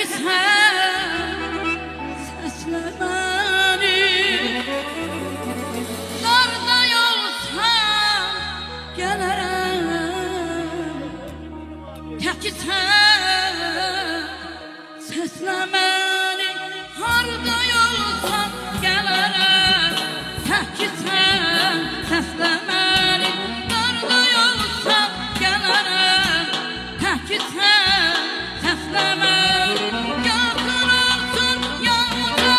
ki sen seslemeni. Darda yolsam gelirim, tek ki sen seslemeni. Harda yolsam gelirim, tek ki sen seslemeni. Darda yolsam gelirim, tek ki sen seslemeni. Yakın olsun yağmurda,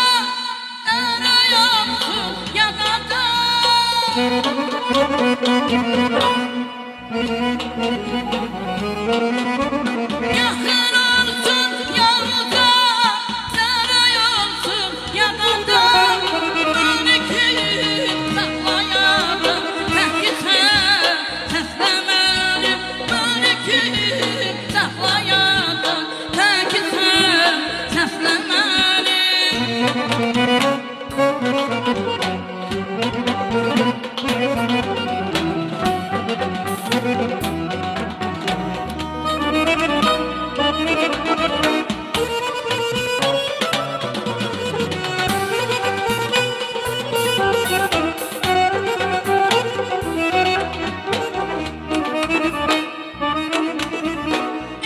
dere yoksun yakada. Yakın olsun yağmurda, dere yoksun yakada. Beni kim saklayadı, tek ki sen seslemeni. Beni kim saklayadı, tek ki sen seslemeni.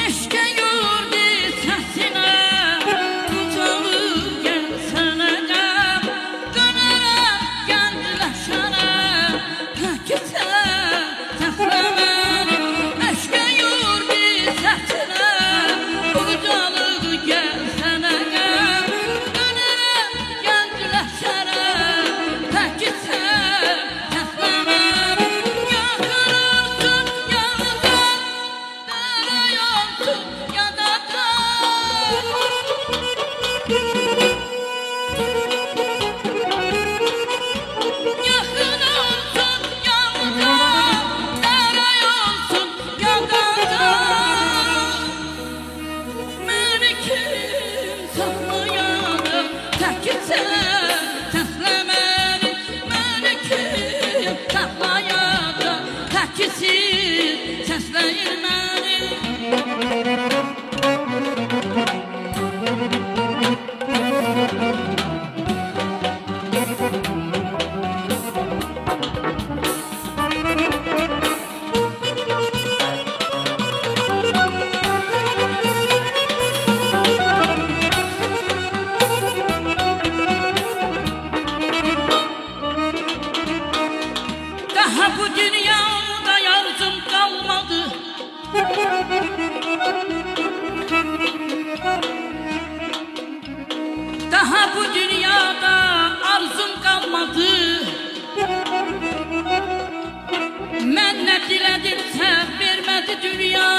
Eşke yurdu sesine, tutalım gelsene gel. Dönerek geldileşene, tek ki sen seslemeni. Eşke yurdu sesine, tutalım gelsene gel. Dönerek geldileşene, tek ki sen seslemeni. Yakın olsun yağmurda, dere yoksun yakada. Yakın olsun yağmurda, dere yoksun yakada. Beni kim saklayadı, tek ki sen seslemeni. Beni kim saklayadı, tek ki siz sesleyin beni. Daha bu dünyada yardım kalmadı. Daha bu dünyada arzum kalmadı. Ben ne diledimse vermedi dünya.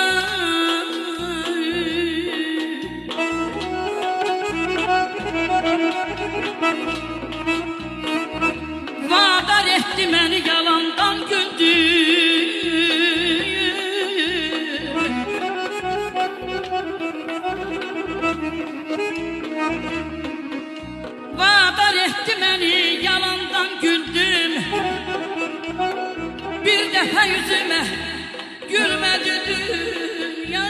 Vadar etti beni yalandan güldür. Vadar etti beni yalandan güldüm. Bir defa yüzüme gülmedi dünya.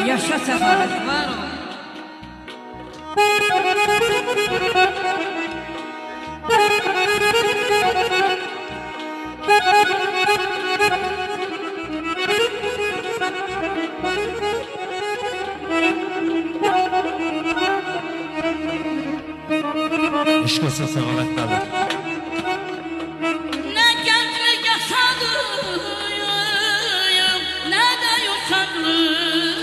Yaşa Sefaret, var ol. Aşk olsun Sefaret Dağlar. Ne gençlik yaşadım, ne de yuşaklık.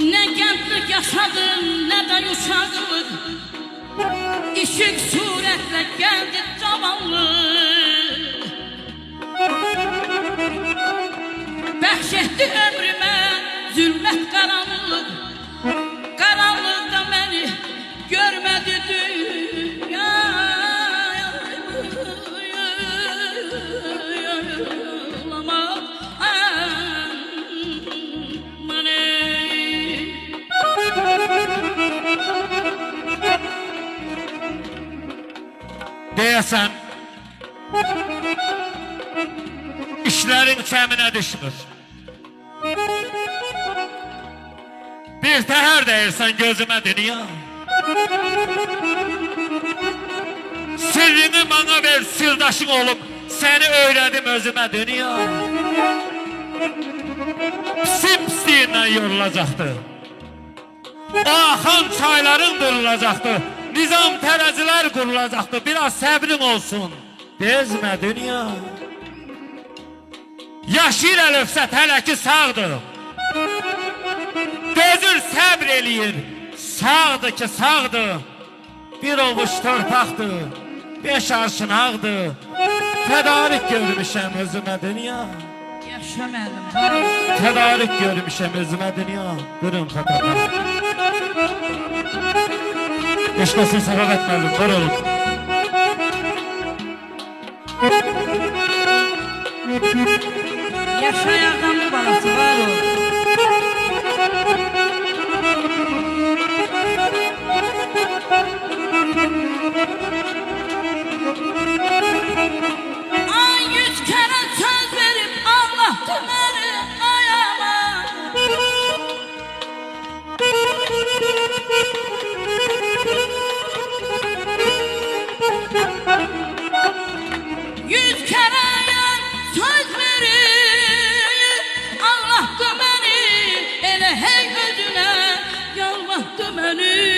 Ne gençlik yaşadım, ne de yuşaklık. İşik suretle geldi zavallı. Bəxş etdi ömrümə Deyəsən, işlərin çəminə düşmür. Bir təhər deyirsən gözümə dünya. Sirrini bana ver, sirdaşın olup seni öğredim özüme dünya. Pisi-pisliğinden yorulacaktı. Axan çayların durulacaktı. Nizam teraziler kurulacaktı. Biraz səbrin olsun. Bezme dünya. Yaşir əlöfsət hələ ki sağdır. Gözür səbr eləyir. Sağdır ki sağdır. Bir ovuç torpaqdır. 5 arşın ağdır. Tədarik görmüşəm özümə dünya. Yaşa mənim. Tədarik görmüşəm özümə dünya. Durun Fətəqə. Eşqəsin səqavət məlim. Var olun. Yaşayan bu balası var ol. Ay 100 kere söz verip ağlattı beni ayağıma. 100 kere söz verip ağlattı beni. Ele hey gözüne yalvattı beni.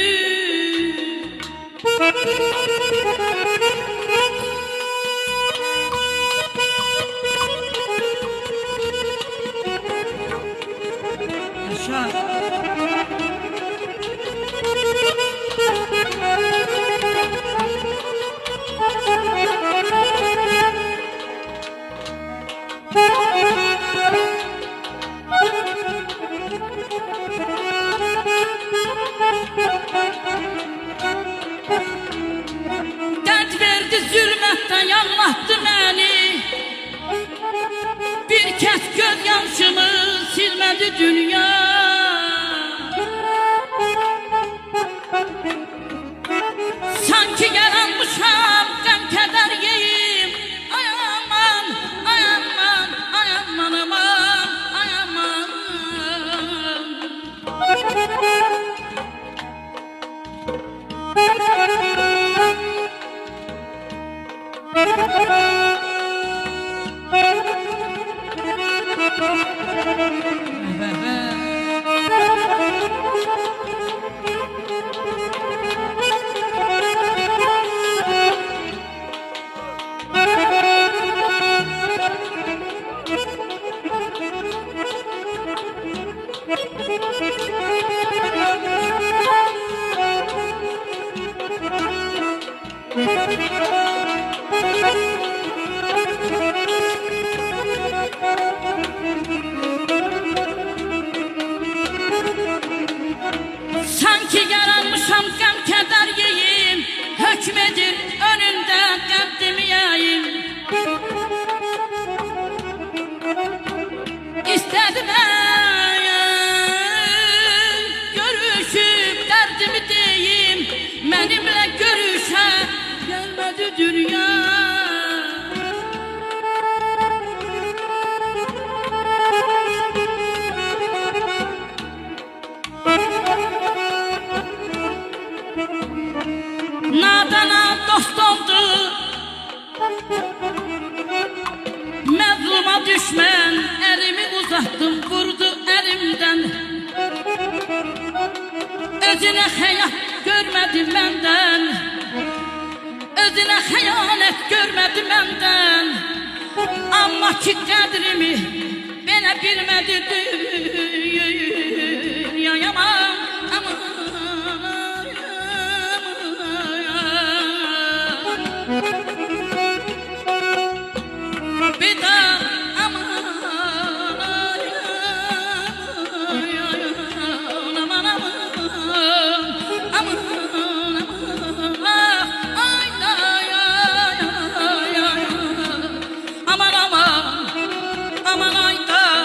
Yaşa. Dert verdi zulmetten yanlattı beni. Bir kez göz yaşımı silmedi dünya. Sanki yaranmışam gam keder yiyeyim. Ay aman, ay aman, ay aman, aman, ay aman. Sanki yaranmışam gam keder yiyeyim. Hükmedir önünde kaddimi yayayım. İstedim görüşüp derdimi deyim. Benimle görüşe gelmedi dünya. Nadana dost oldu, mezluma düşmen. Elimi uzattım vurdu elimden. Özüne hayat görmedi benden. Özüne hayalet görmedi benden. Amma ki kadrimi bana bilmedi dünya yaman. Bir daha aman aman aman ay aman aman aman ay ay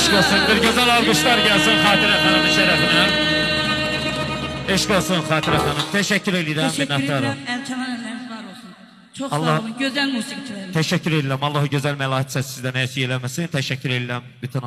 Eşk olsun, bir güzel alkışlar gelsin Hatire Hanım'ın şerefine. Eşk olsun Hatire Hanım. Teşekkür ederim. Teşekkür minnettarım. ederim. Erçaman elleriniz var olsun. Çok Allah- sağ olun. Güzel musikçilerimiz. Teşekkür ederim. Allah güzel məlahət sizdən əziz eləməsin. Teşekkür ederim. Bütün